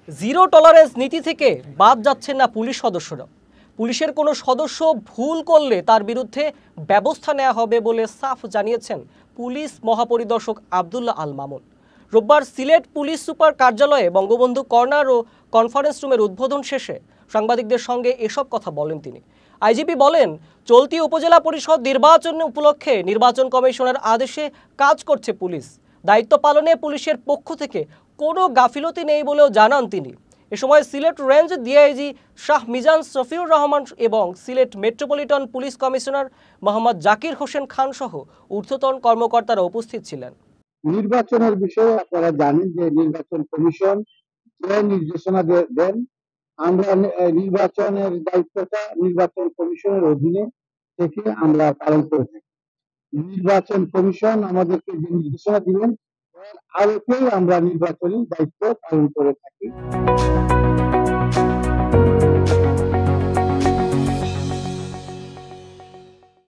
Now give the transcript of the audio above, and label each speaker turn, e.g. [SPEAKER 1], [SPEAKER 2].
[SPEAKER 1] Zero tolerance নীতি থেকে বাদ যাচ্ছেন না পুলিশ সদস্যরা। পুলিশের কোনো সদস্য ভুল করলে তার বিরুদ্ধে ব্যবস্থা নেওয়া হবে বলে সাফ জানিয়েছেন পুলিশ মহাপরিদর্শক আব্দুল্লাহ আল মামুন। রোববার সিলেট পুলিশ সুপার কার্যালয়ে বঙ্গবন্ধু কর্নার ও কনফারেন্স রুমের উদ্বোধন শেষে সাংবাদিকদের সঙ্গে এসব কথা বলেন তিনি। আইজিপি বলেন, চলতি উপজেলা পরিষদ নির্বাচন উপলক্ষে নির্বাচন কমিশনের আদেশে কাজ করছে পুলিশ। দায়িত্ব পালনে পুলিশের পক্ষ থেকে কোনো গাফিলতি নেই বলেও জানান তিনি। এ সময় সিলেট রেঞ্জ ডিআইজি শাহ মিজান শফিউর রহমান এবং Sylhet metropolitan police commissioner Mohammad Zakir Hossain Khan সহ ঊর্ধ্বতন কর্মকর্তারা উপস্থিত ছিলেন।
[SPEAKER 2] নির্বাচনের বিষয়ে আপনারা জানেন যে নির্বাচন কমিশন যে নির্দেশনা দেন, আমরা নির্বাচনের দায়িত্বটা নির্বাচন কমিশনের অধীনে থেকে আমরা পালন করে থাকি। নির্বাচন কমিশন আমাদেরকে যে নির্দেশনা দিবেন, আলোকেই আমরা নির্বাচনী দায়িত্ব পালন করে থাকি।